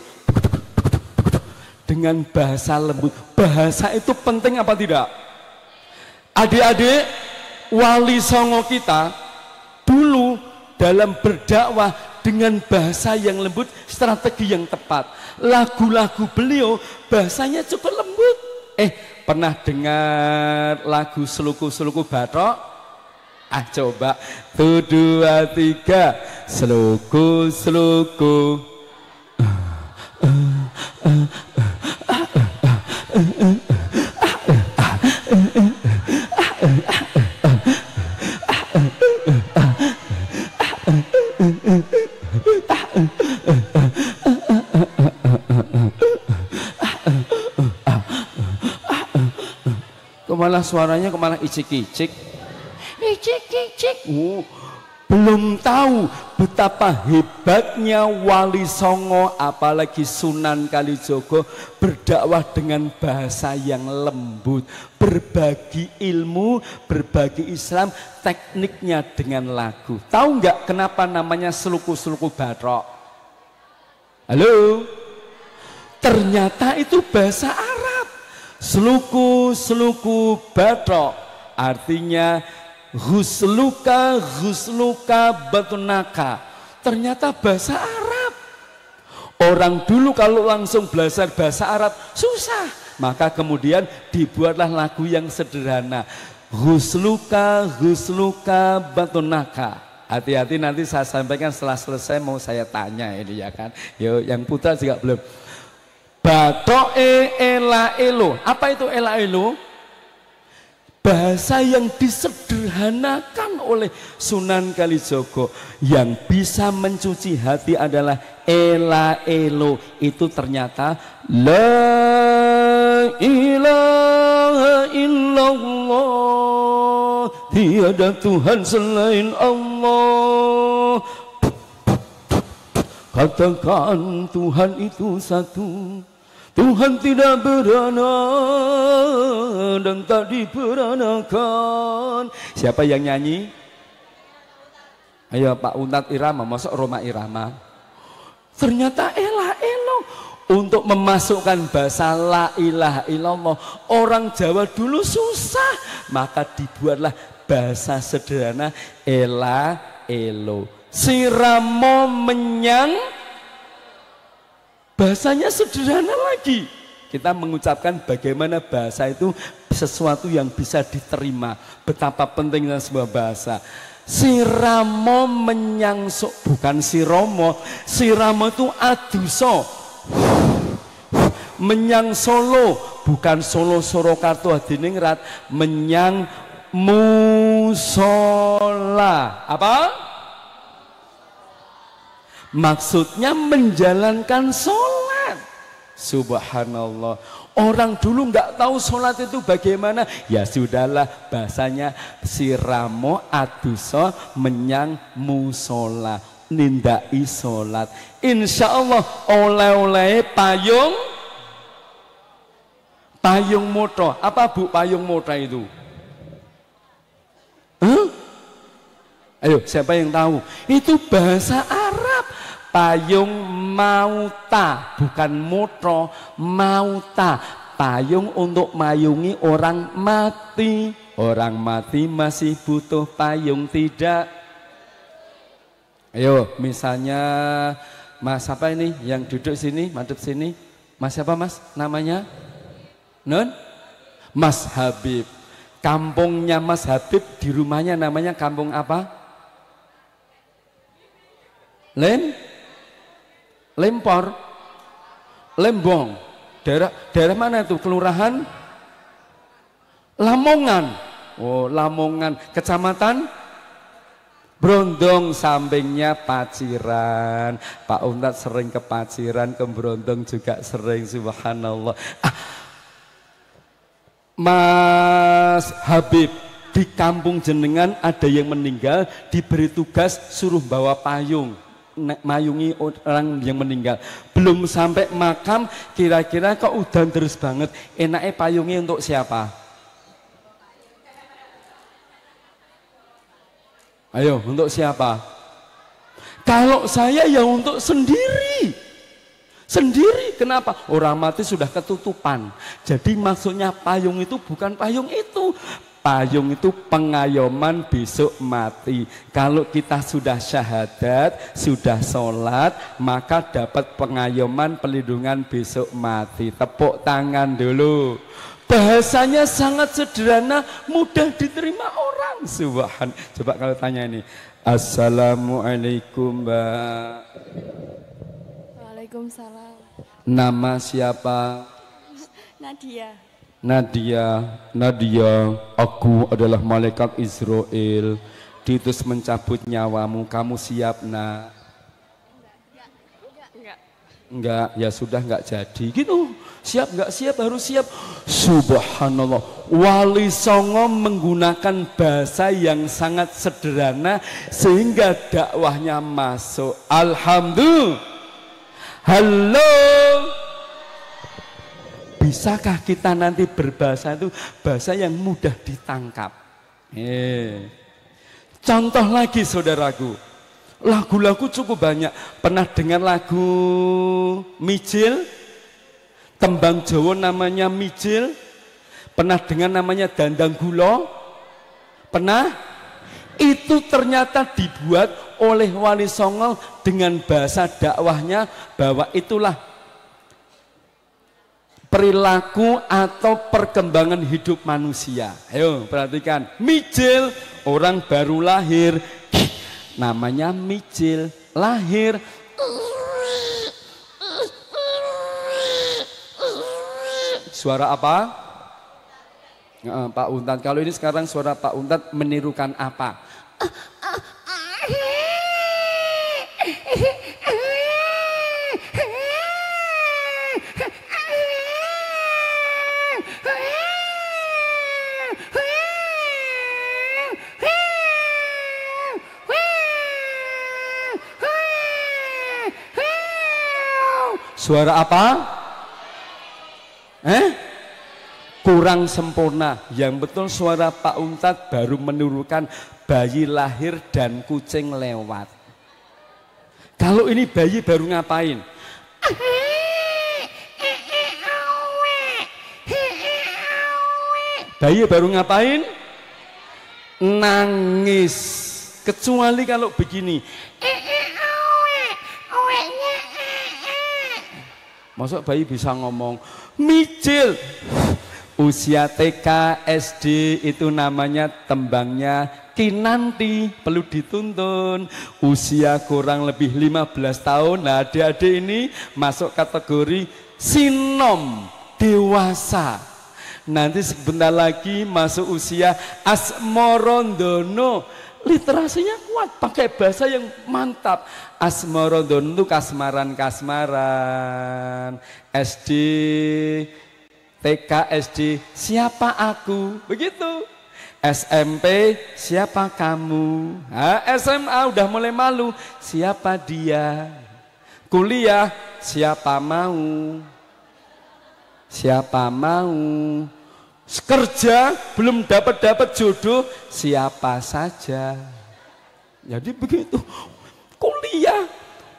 dengan bahasa lembut. Bahasa itu penting apa tidak? Adik-adik, wali songo kita dulu dalam berdakwah dengan bahasa yang lembut, strategi yang tepat. Lagu-lagu beliau bahasanya cukup lembut. Pernah dengar lagu Seluku-Seluku Bathok? Coba 1, 2, 3 Seluku-Seluku. Malah suaranya kemana icik-icik. Icik-icik. Belum tahu betapa hebatnya Wali Songo, apalagi Sunan Kalijogo berdakwah dengan bahasa yang lembut, berbagi ilmu, berbagi Islam, tekniknya dengan lagu. Tahu nggak kenapa namanya Seluku-Seluku Bathok? Halo? Ternyata itu bahasa Arab. Seluku-Seluku Bathok artinya husluka batunaka. Ternyata bahasa Arab. Orang dulu kalau langsung belajar bahasa Arab susah, maka kemudian dibuatlah lagu yang sederhana, husluka batunaka. Hati-hati, nanti saya sampaikan setelah selesai, mau saya tanya ini ya kan. Yo, yang putra juga belum. Bathoke ela elo. Apa itu ela elo? Bahasa yang disederhanakan oleh Sunan Kalijogo. Yang bisa mencuci hati adalah ela elo. Itu ternyata la ilaha illallah, tiada Tuhan selain Allah. Katakan Tuhan itu satu, Tuhan tidak beranak dan tak diberanakan. Siapa yang nyanyi? Ayo Pak Untat Irama, masuk Roma Irama. Ternyata ela elo. Untuk memasukkan bahasa la ilaha illallah, orang Jawa dulu susah, maka dibuatlah bahasa sederhana ela elo. Siramo menyang, bahasanya sederhana lagi. Kita mengucapkan bagaimana bahasa itu sesuatu yang bisa diterima. Betapa pentingnya sebuah bahasa. Siramo menyangso, bukan siromo. Siramo itu aduso. Menyang Solo, bukan Solo Surakarta Hadiningrat. Menyang musola. Apa? Maksudnya menjalankan sholat. Subhanallah. Orang dulu nggak tahu sholat itu bagaimana. Ya sudahlah, bahasanya siramo aduso menyang musola, nindai sholat. Insya Allah oleh-oleh payung moto. Apa Bu payung moto itu? Huh? Ayo, siapa yang tahu? Itu bahasa Arab. Payung mauta, bukan moto, mauta. Payung untuk mayungi orang mati. Orang mati masih butuh payung, tidak? Ayo, misalnya Mas apa ini yang duduk sini, madep sini? Mas siapa Mas? Namanya? Nun? Mas Habib. Kampungnya Mas Habib di rumahnya namanya kampung apa? Lempor, Lembong. Daerah mana itu? Kelurahan Lamongan. Oh, Lamongan. Kecamatan Brondong, sampingnya Paciran. Pak Untat sering ke Paciran, ke Brondong juga sering. Subhanallah. Mas Habib, di kampung jenengan ada yang meninggal, diberi tugas suruh bawa payung, mayungi orang yang meninggal. Belum sampai makam, kira-kira kok udan terus banget, enaknya payungnya untuk siapa? Ayo, untuk siapa? Kalau saya ya untuk sendiri. Sendiri, kenapa? Orang mati sudah ketutupan. Jadi maksudnya payung itu bukan payung itu. Payung itu pengayoman besok mati. Kalau kita sudah syahadat, sudah sholat, maka dapat pengayoman pelindungan besok mati. Tepuk tangan dulu. Bahasanya sangat sederhana, mudah diterima orang. Subhan. Coba kalau tanya ini. Assalamualaikum Mbak. Waalaikumsalam. Nama siapa? Nadia. Nadia, aku adalah malaikat Israel, diutus mencabut nyawamu. Kamu siap, Nak? Enggak, ya sudah enggak jadi. Gitu. Siap enggak siap, harus siap. Subhanallah. Wali Songo menggunakan bahasa yang sangat sederhana sehingga dakwahnya masuk. Alhamdulillah. Halo. Bisakah kita nanti berbahasa itu bahasa yang mudah ditangkap? Contoh lagi saudaraku, lagu-lagu cukup banyak. Pernah dengar lagu Mijil? Tembang Jawa namanya Mijil? Pernah dengar namanya Dandang Gulo? Pernah? Itu ternyata dibuat oleh Wali Songo dengan bahasa dakwahnya bahwa itulah perilaku atau perkembangan hidup manusia. Ayo perhatikan, Mijil, orang baru lahir, namanya Mijil, lahir. Suara apa? Pak Untat. Kalau ini sekarang suara Pak Untat menirukan apa? Suara apa? Kurang sempurna. Yang betul suara Pak Untat baru menirukan bayi lahir dan kucing lewat. Kalau ini bayi baru ngapain? Bayi baru ngapain? Nangis. Kecuali kalau begini. Masuk bayi bisa ngomong. Mijil. Usia TK, SD itu namanya tembangnya Kinanti, perlu dituntun. Usia kurang lebih 15 tahun. Nah, adik-adik ini masuk kategori sinom, dewasa. Nanti sebentar lagi masuk usia asmorondono. literasinya kuat, pakai bahasa yang mantap. Asmarodon itu kasmaran-kasmaran. SD, TK, SD, siapa aku? Begitu. SMP, siapa kamu? Nah, SMA udah mulai malu, siapa dia? Kuliah, siapa mau? Siapa mau? Kerja, belum dapat jodoh, siapa saja? Jadi begitu. Kuliah,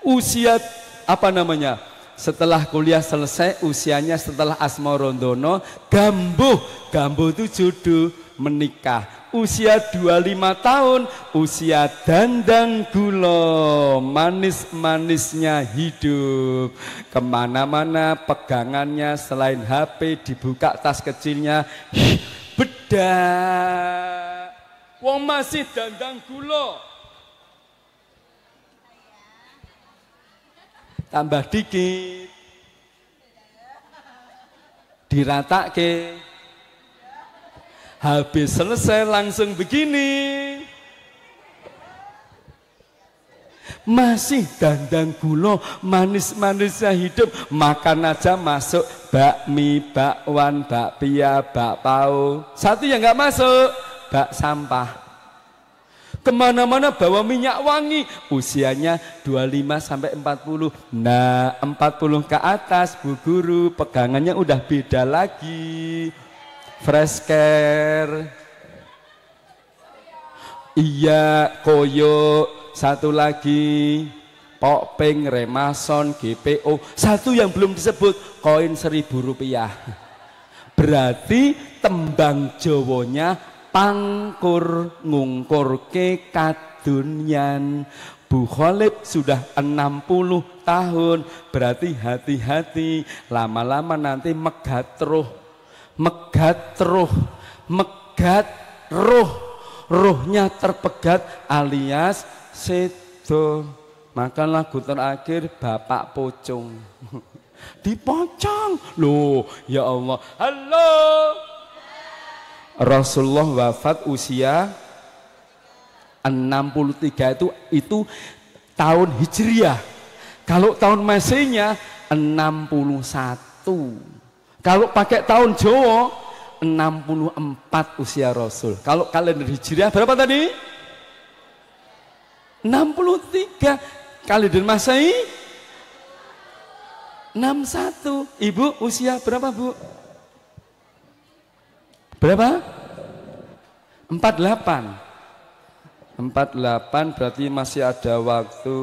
usia apa namanya? Setelah kuliah selesai, usianya setelah Asmarondono, Gambuh itu jodoh, menikah. Usia 25 tahun, usia dandang gulo, manis-manisnya hidup. Kemana-mana pegangannya selain HP, dibuka tas kecilnya, bedak. Wong masih dandang gulo. Tambah dikit, diratake, habis selesai langsung begini, masih dandang gulo, manis-manisnya hidup, makan aja masuk bakmi, bakwan, bakpia, bakpao. Satu yang nggak masuk, bak sampah. Kemana-mana bawa minyak wangi, usianya 25 sampai 40. Nah, 40 ke atas Bu Guru, pegangannya udah beda lagi. Fresh care. Iya, koyo. Satu lagi Pokping, Remason, GPO. Satu yang belum disebut, koin Rp1.000. Berarti tembang Jawanya pangkur ngungkurke kadunyan. Bu Khalib sudah 60 tahun, berarti hati-hati, lama-lama nanti megat roh, rohnya terpegat alias sedo. Maka lagu terakhir Bapak Pocong. Dipocong loh, ya Allah. Halo, Rasulullah wafat usia 63, itu tahun Hijriah. Kalau tahun Masehinya 61. Kalau pakai tahun Jawa 64 usia Rasul. Kalau kalender Hijriah berapa tadi? 63. Kalender Masehi 61. Ibu usia berapa, Bu? Berapa? 48 berarti masih ada waktu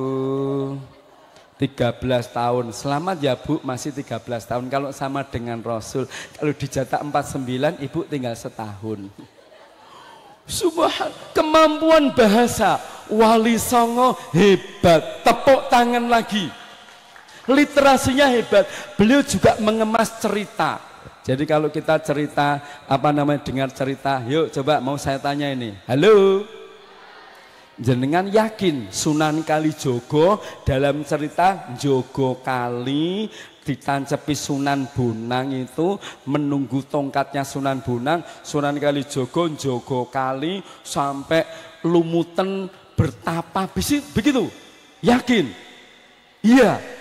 13 tahun. Selamat ya Bu, masih 13 tahun. Kalau sama dengan Rasul, kalau dicetak 49, Ibu tinggal setahun. Subhan, kemampuan bahasa Wali Songo hebat, tepuk tangan lagi. Literasinya hebat. Beliau juga mengemas cerita. Jadi kalau kita cerita, dengar cerita, yuk coba mau saya tanya ini. Halo, jenengan yakin Sunan Kalijogo dalam cerita Jogo Kali ditancepi Sunan Bonang itu menunggu tongkatnya Sunan Bonang, Sunan Kalijogo Jogo Kali sampai lumutan bertapa, begitu? Yakin? Iya.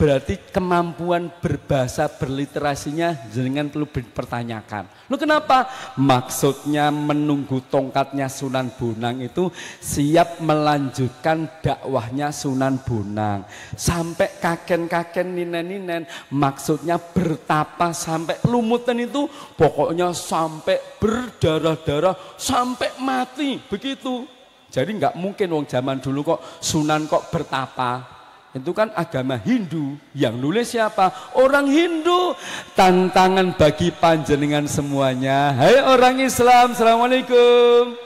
Berarti kemampuan berbahasa berliterasinya jenengan perlu dipertanyakan. Lu kenapa? Maksudnya menunggu tongkatnya Sunan Bonang itu siap melanjutkan dakwahnya Sunan Bonang. Sampai kaken-kaken ninen-ninen, maksudnya bertapa sampai lumutan itu, pokoknya sampai berdarah-darah, sampai mati, begitu. Jadi nggak mungkin wong zaman dulu kok Sunan kok bertapa. Itu kan agama Hindu, yang nulis siapa? Orang Hindu. Tantangan bagi panjenengan semuanya. Hai orang Islam, assalamualaikum.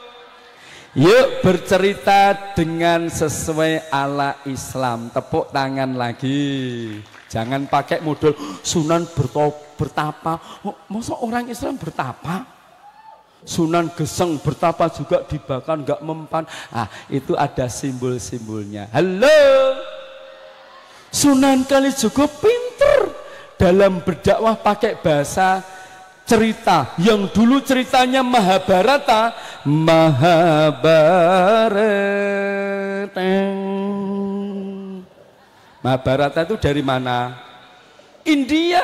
Yuk bercerita dengan sesuai ala Islam. Tepuk tangan lagi. Jangan pakai model Sunan bertapa. Masa orang Islam bertapa? Sunan Geseng bertapa juga dibakar, nggak mempan. Itu ada simbol-simbolnya. Halo, Sunan Kalijogo pinter dalam berdakwah pakai bahasa cerita yang dulu ceritanya Mahabharata. Mahabharata itu dari mana? India.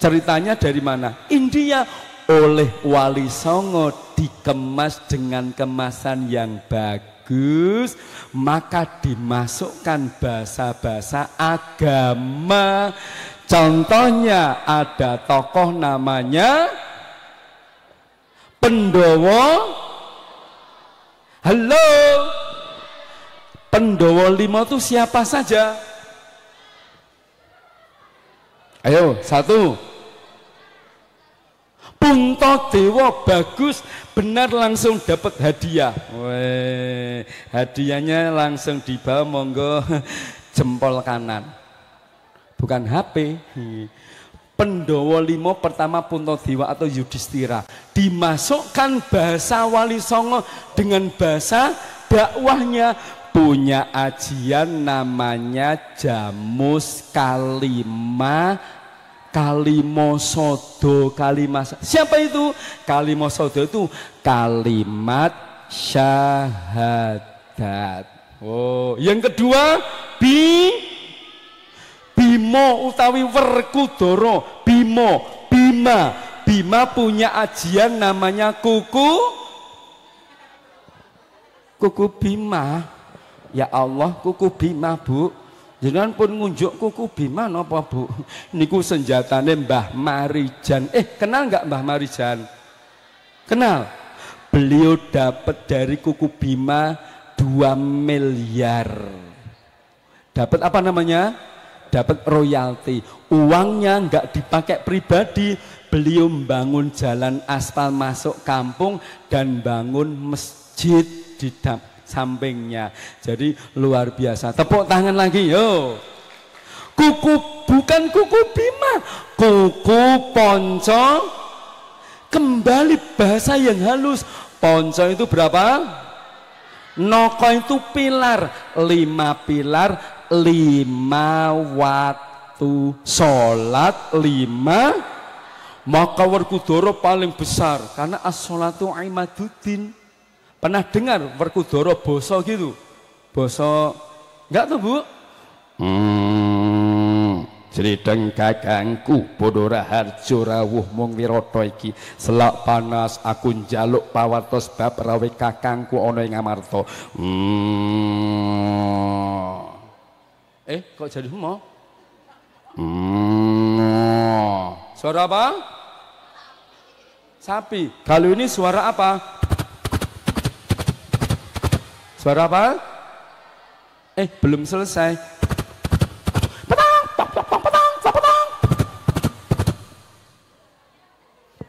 Ceritanya dari mana? India. Oleh Wali Songo dikemas dengan kemasan yang bagus, maka dimasukkan bahasa-bahasa agama. Contohnya ada tokoh namanya Pendowo. Halo, Pendowo Limo itu siapa saja? Ayo, satu. Puntadewa, bagus, benar, langsung dapat hadiah. Weh, hadiahnya langsung dibawa, monggo jempol kanan. Bukan HP. Pendowo Limo pertama Puntadewa atau Yudhistira. Dimasukkan bahasa Wali Songo dengan bahasa dakwahnya. Punya ajian namanya Jamus Kalimosodo. Siapa itu? Kalimosodo itu kalimat syahadat. Oh, yang kedua Bimo utawi Werkudara. Bima punya ajian namanya kuku Bima. Ya Allah, kuku Bima, Bu. Jangan pun ngunjuk kuku Bima napa, Bu? Niku senjatane Mbah Marijan. Kenal nggak Mbah Marijan? Kenal? Beliau dapat dari kuku Bima 2 miliar. Dapat apa namanya? Dapat royalti. Uangnya nggak dipakai pribadi. Beliau membangun jalan aspal masuk kampung dan bangun masjid di sampingnya. Jadi luar biasa. Tepuk tangan lagi, yo. Bukan kuku Bima, kuku Ponco. Kembali bahasa yang halus. Ponco itu berapa? Noko itu pilar. 5 pilar, 5 waktu sholat, 5. Maka Werkudara paling besar karena as-sholatu imaduddin. Pernah dengar Werkudara boso gitu? Boso enggak tuh, Bu? Jrideng kakangku padha raharja rawuh mung wirata iki. Selak panas aku njaluk pawartos bab rawe kakangku ana ing Amarta. Kok jadi hemo? Suara apa? Sapi. Kalau ini suara apa? Suara apa? Belum selesai.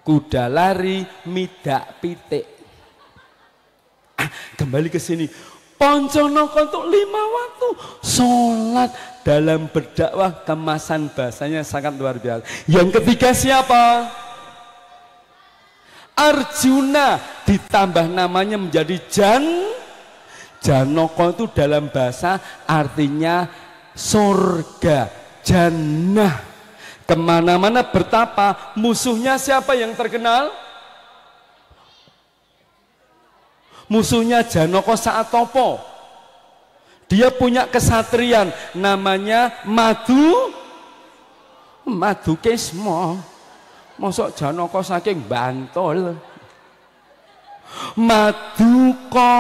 Kuda lari, midak pitik. Kembali ke sini. Ponconoko untuk 5 waktu sholat dalam berdakwah, kemasan bahasanya sangat luar biasa. Yang ketiga siapa? Arjuna, ditambah namanya menjadi Janoko itu dalam bahasa artinya surga, jannah. Kemana-mana bertapa. Musuhnya siapa yang terkenal? Musuhnya Janoko Saatopo. Dia punya kesatrian namanya Madu Kesmo. Mosok Janoko saking Bantul. Madukara.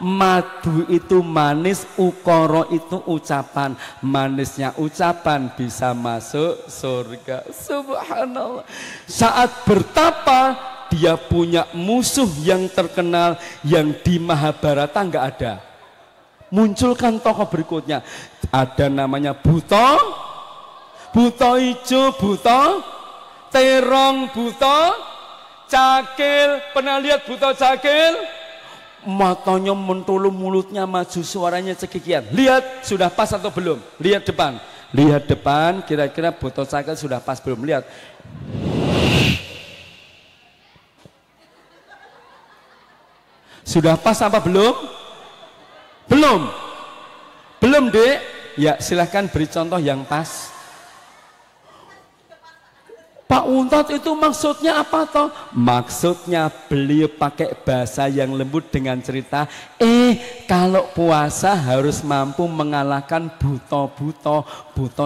Madu itu manis, ukara itu ucapan. Manisnya ucapan bisa masuk surga. Subhanallah. Saat bertapa dia punya musuh yang terkenal yang di Mahabharata nggak ada. Munculkan tokoh berikutnya. Ada namanya Buta Ijo, Buta Terong, Buta Cakil. Pernah lihat Buta Cakil? Matanya mentulu, mulutnya maju, suaranya cekikian. Lihat sudah pas atau belum? Lihat depan. Lihat depan, kira-kira Buta Cakil sudah pas belum? Lihat. Sudah pas apa belum? Belum, Dek. Ya, silahkan beri contoh yang pas. Pak Unta Ngotot itu maksudnya apa toh? Maksudnya beliau pakai bahasa yang lembut dengan cerita, kalau puasa harus mampu mengalahkan buto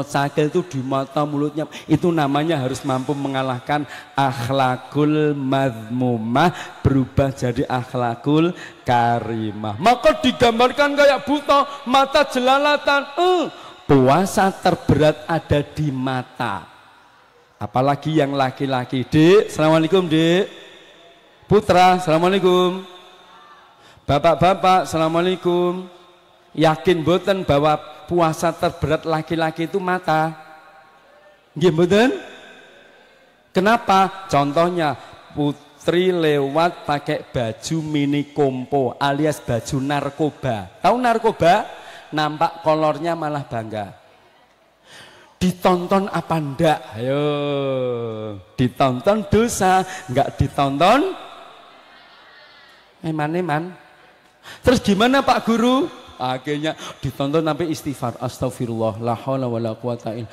cakil itu di mata mulutnya. Itu namanya harus mampu mengalahkan akhlakul madmumah berubah jadi akhlakul karimah. Maka digambarkan kayak buto, mata jelalatan. Puasa terberat ada di mata. Apalagi yang laki-laki. Dek, assalamualaikum dek. Putra, assalamualaikum. Bapak-bapak, assalamualaikum. Yakin boten bahwa puasa terberat laki-laki itu mata? Nggih mboten? Kenapa? Contohnya putri lewat pakai baju mini kompo alias baju narkoba. Tahu narkoba? Nampak kolornya malah bangga. Ditonton apa ndak? Ayo, ditonton dosa, enggak ditonton eman-eman. Terus gimana Pak Guru? Akhirnya ditonton sampai istighfar, astagfirullah, la haula wala quwata illa.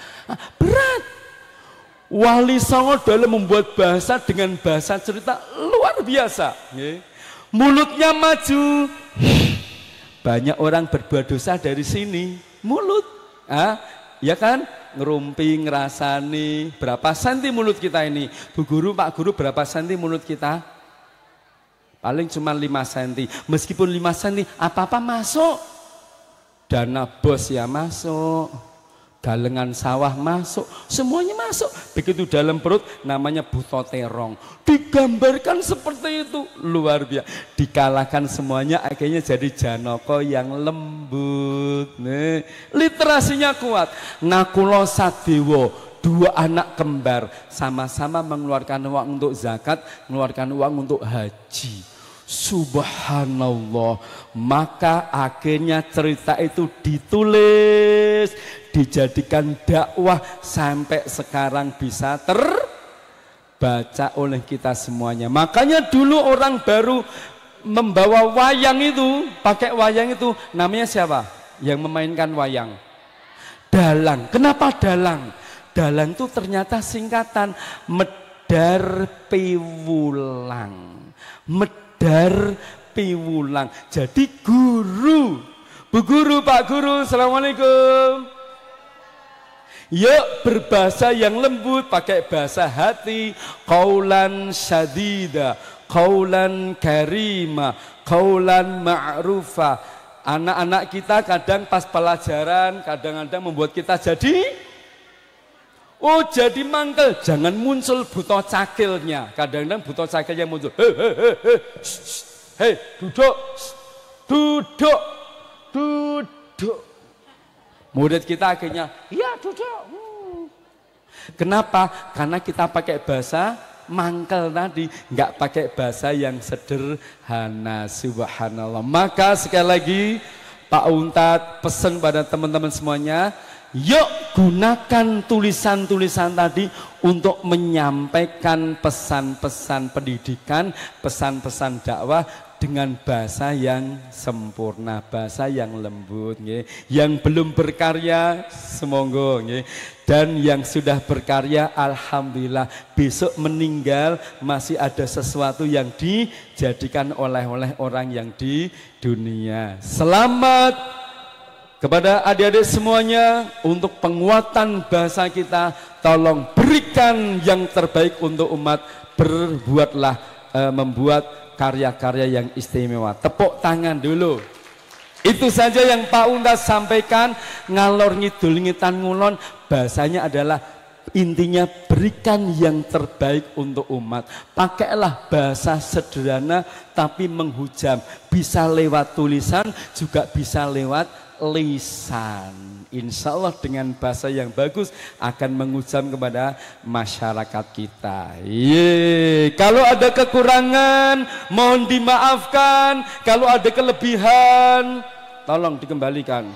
Berat. Wali Songo dalam membuat bahasa dengan bahasa cerita luar biasa. Mulutnya maju. Banyak orang berbuat dosa dari sini. Mulut, ya kan? Ngerumpi, ngerasani. Berapa senti mulut kita ini? Bu Guru, Pak Guru, berapa senti mulut kita? Paling cuma 5 senti. Meskipun 5 senti, apa-apa masuk. Dana bos ya masuk. Galengan sawah masuk. Semuanya masuk. Begitu dalam perut, namanya buto terong. Digambarkan seperti itu. Luar biasa. Dikalahkan semuanya, akhirnya jadi Janoko yang lembut. Nih, literasinya kuat. Nakulo Sadewo, 2 anak kembar. Sama-sama mengeluarkan uang untuk zakat, mengeluarkan uang untuk haji. Subhanallah. Maka akhirnya cerita itu ditulis, dijadikan dakwah sampai sekarang bisa terbaca oleh kita semuanya. Makanya dulu orang baru membawa wayang itu, pakai wayang itu namanya siapa? Yang memainkan wayang? Dalang. Kenapa dalang? Dalang itu ternyata singkatan Medar Piwulang. Medar Piwulang. Jadi guru. Bu Guru, Pak Guru, assalamualaikum. Yuk berbahasa yang lembut, pakai bahasa hati. Qaulan syadida, qaulan karima, qaulan ma'rufa. Anak-anak kita kadang pas pelajaran, kadang-kadang membuat kita jadi jadi mangkel. Jangan muncul buto cakilnya. Kadang-kadang buto cakilnya muncul. Hei, duduk. Duduk. Duduk. Murid kita akhirnya, iya duduk. Kenapa? Karena kita pakai bahasa mangkel tadi, nggak pakai bahasa yang sederhana. Subhanallah. Maka sekali lagi Pak Untat pesan pada teman-teman semuanya, yuk gunakan tulisan-tulisan tadi untuk menyampaikan pesan-pesan pendidikan, pesan-pesan dakwah dengan bahasa yang sempurna, bahasa yang lembut. Yang belum berkarya, semoga. Dan yang sudah berkarya, alhamdulillah, besok meninggal masih ada sesuatu yang dijadikan oleh orang yang di dunia. Selamat kepada adik-adik semuanya untuk penguatan bahasa kita. Tolong berikan yang terbaik untuk umat. Berbuatlah, membuat karya-karya yang istimewa. Tepuk tangan dulu. Itu saja yang Pak Untas sampaikan. Ngalor ngidul ngitan ngulon, bahasanya adalah intinya berikan yang terbaik untuk umat. Pakailah bahasa sederhana tapi menghujam. Bisa lewat tulisan, juga bisa lewat lisan. Insya Allah dengan bahasa yang bagus akan menghujam kepada masyarakat kita. Kalau ada kekurangan mohon dimaafkan, kalau ada kelebihan tolong dikembalikan.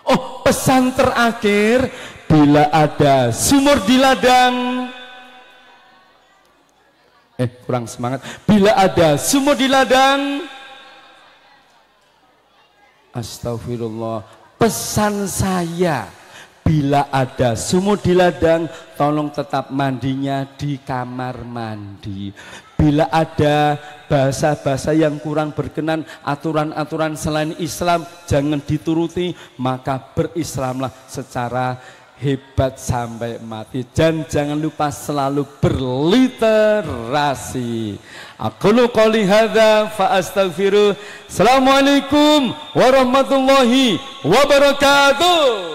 Oh, pesan terakhir, bila ada sumur di ladang, kurang semangat. Bila ada sumur di ladang, astagfirullah, pesan saya, Bila ada sumur di ladang, tolong tetap mandinya di kamar mandi. Bila ada bahasa-bahasa yang kurang berkenan, aturan-aturan selain Islam jangan dituruti, maka berislamlah secara hebat sampai mati. Dan jangan lupa selalu berliterasi. Aqulu qouli hadza fa astaghfiru. Assalamualaikum warahmatullahi wabarakatuh.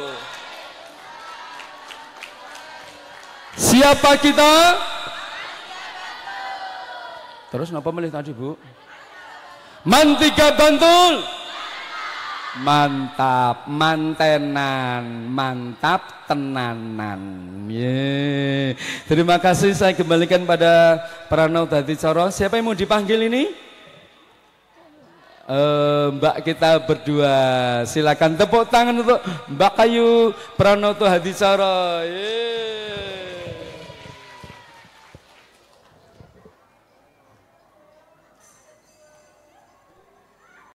Siapa kita? Terus napa milih tadi, Bu? Mantiga Bantul. Mantap, mantenan, mantap tenanan. Ye. Terima kasih, saya kembalikan pada Pranaw Hadicoro. Siapa yang mau dipanggil ini? Mbak kita berdua. Silakan tepuk tangan untuk Mbak Kayu Pranaw Hadicoro. Ye.